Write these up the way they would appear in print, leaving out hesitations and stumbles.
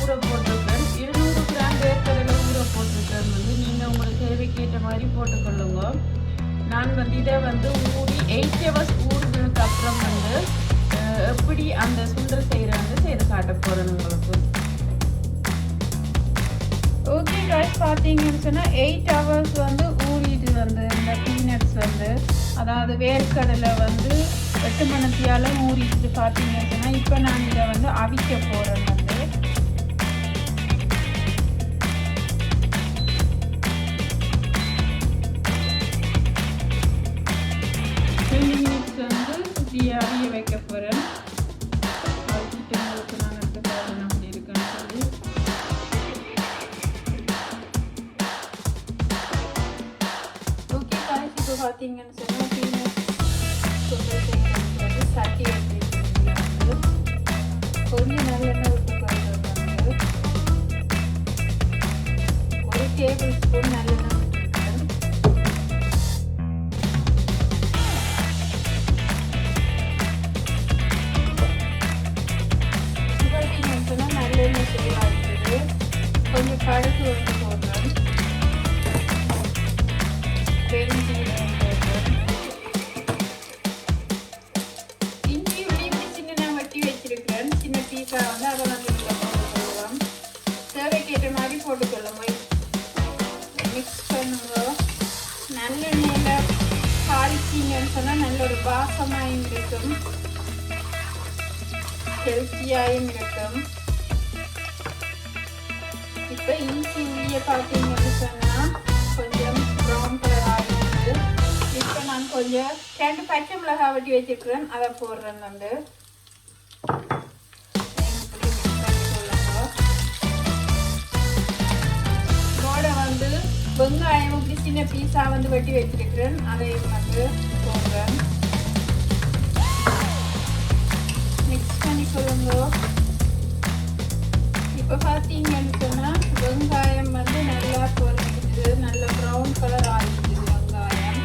ஊற போட்டிருக்கேன். 200 கிராம் வேர்க்கடலை ஊற போட்டிருக்கேன். நீங்கள் உங்களுக்கு தேவைக்கேற்ற மாதிரி போட்டுக்கொள்ளுங்க. நான் இதை ஊறி 8 ஹவர்ஸ் ஊறுனதுக்கு அப்புறம் எப்படி அந்த சுண்டல் செய்து காட்ட போகிறேன் உங்களுக்கு. ஓகே காய்ஸ், பார்த்தீங்கன்னு சொன்னால் 8 ஹவர்ஸ் ஊறிட்டு இந்த பீனட்ஸ் அதாவது வேர்க்கடலை 8 மணித்தியால் ஊறிட்டு பார்த்தீங்கன்னு சொன்னால் இப்போ நான் இதை அவிக்க போகிறேன். 20 மினிட்ஸ் அவிய வைக்க போகிறேன். அவிச்சிட்டு உங்களுக்கு நான் எடுத்து போகிறேன் அப்படி இருக்குன்னு சொல்லி. ஓகே காய்ஸ், இப்போ பார்த்தீங்கன்னு சொன்னால் பீனட்ஸ் சுண்டல் செய்யறது சட்டி வச்சுட்டு கொஞ்சம் நல்லெண்ணெய் விட்டுக்கிறது 1 டேபிள் ஸ்பூன் நல்லெண்ணெய் விட்டுருக்கேன். நல்லெண்ணெய் செய்யறது கொஞ்சம் கடுகு போடுறேன். பெருஞ்சீரகம் போடுறேன். இஞ்சி இப்படி சின்ன வட்டி வச்சிருக்கிறேன். சின்ன பீஸா அதை போட்டுக்கொள்ளலாம். தேவைக்கேற்ற மாதிரி போட்டுக்கொள்ளுங்க. மிக்ஸ் பண்ணுங்க. நல்லெண்ணெயில் தாளிச்சிங்கன்னு சொன்னால் நல்ல ஒரு வாசமாயும் இருக்கும், ஹெல்த்தியாயும் இருக்கும். இப்போ இஞ்சி உள்ளியை பார்த்தீங்கன்னு சொன்னால் கொஞ்சம் ப்ரௌன் கலர் ஆகிடுது. இப்போ நான் கொஞ்சம் 2 பச்சை மிளகாய் வெட்டி வச்சுருக்கிறேன், அதை போடுறேன். இதோட வெங்காயம் இப்படி சின்ன பீஸா வெட்டி வச்சிருக்கிறேன், அதையும் போடுறேன். மிக்ஸ் பண்ணி கொள்ளுங்க. இப்போ பார்த்தீங்கன்னு சொன்னால் வெங்காயம் நல்லா பொரிஞ்சிடுது, நல்ல ப்ரௌன் கலர் ஆகிடுது வெங்காயம்.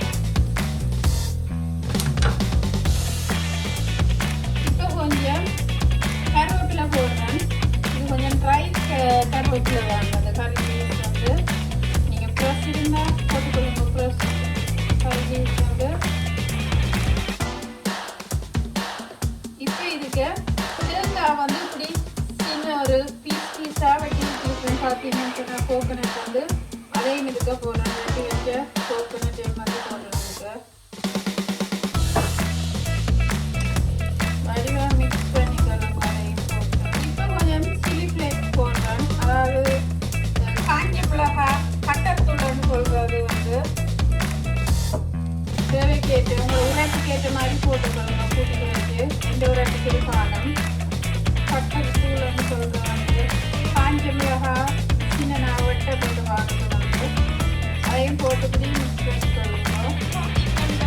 இப்போ கொஞ்சம் கருவேப்பிலை போடுறேன். இது கொஞ்சம் ட்ரை கருவேப்பிலை தான். அந்த கறி நீங்கள் ப்ரெஸ் இருந்தால் போட்டுக்கொள்ளுங்க. ப்ரெஸ் கறி இப்போ இதுக்கு தேங்காய் இப்படி சின்ன ஒரு பீஸாக வெட்டி வச்சுருக்கேன். பார்த்தீங்கன்னு சொன்னால் கோகோனட் அதையும் இதுக்கு போடுறேன். வெட்டி வச்ச கோகோனட் போடுறேன். வடிவாக மிக்ஸ் பண்ணிக்கலாம். அதையும் போடுறேன். இப்போ கொஞ்சம் சில்லி ஃப்ளேக்ஸ் போடுறேன். அதாவது காஞ்ச மிளகாய் கட்டத்தூள்னு சொல்கிறது தேவைக்கேற்ற உங்கள் உரைப்புக்கேற்ற மாதிரி போட்டுக்கொள்ளுங்க. கூட்டிட்டு வச்சு எந்த ஒரு அடிக்கடி காலம் கட்டத்தூள்னு சொல்கிறது காஞ்ச மிளகாய் சின்ன நான் வெட்ட போட்டு வாங்குறது அதையும் போட்டுக்கிட்டு மிக்ஸ் பண்ணிக்கொள்ளுங்க.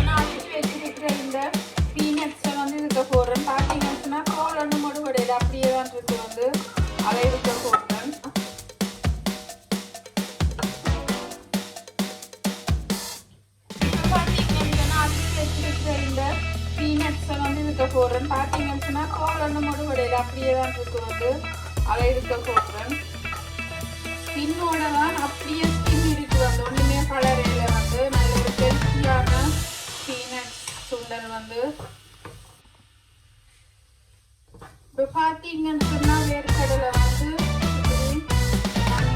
நான் அடிச்சு வச்சிருக்கிற இந்த பீனட்ஸை இதுக்கு போடுறேன். பார்த்தீங்கன்னா கோல் ஒன்று முடிவடையில் அப்படியே தான் இருக்கு. அதை இதுக்கு போடுறேன். இந்த பீனட்ஸை இதுக்கு போடுறேன். பார்த்தீங்கன்னா கோல் ஒன்று முடிவடையில் அப்படியே தான் இருக்கு. அதை இதுக்கு போடுறேன். ஸ்கின்னோட தான் அப்படியே ஸ்கின் இருக்குது. ஒன்றுமே கலரில் நல்ல ஒரு ஹெல்த்தியான பீனட்ஸ் சுண்டல் இப்போ பார்த்தீங்கன்னு சொன்னால் வேர்க்கடலை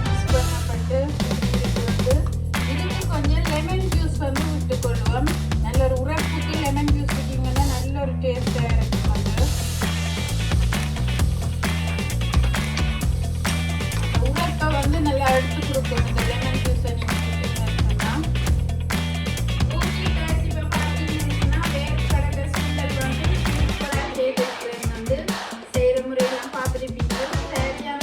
மிக்ஸ் பண்ணப்பட்டு இதுக்கு கொஞ்சம் லெமன் ஜூஸ் விட்டுக்கொள்வோம். நல்ல ஒரு உரைப்புக்கு லெமன் ஜூஸ் விட்டீங்கன்னா நல்ல ஒரு டேஸ்டாக இருக்கும். உரைப்பை நல்லா எடுத்து கொடுக்கும் இந்த லெமன் ஜூஸை நீங்கள் சொன்னால். ஓகே காய்ச்சி இப்போ பார்த்தீங்கன்னா வேர்க்கடலை சுண்டல் சூப்பராக செய்திருக்கிறேன். செய்கிற முறையெல்லாம் பார்த்துருப்பீங்க. சரியாக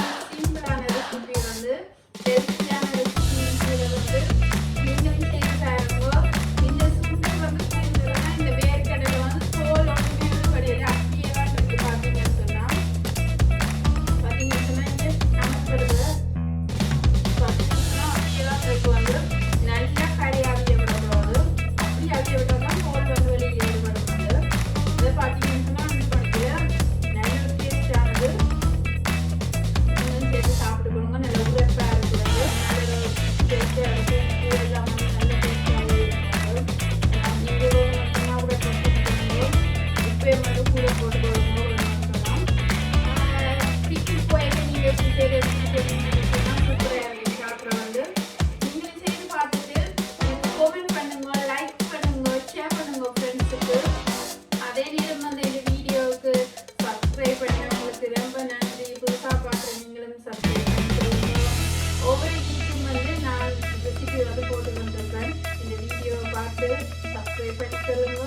வந்து சப்ஸ்கிரைப் பண்ணிக்கொள்ளுங்க.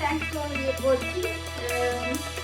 தேங்க்ஸ் ஃபார் வாட்சிங்.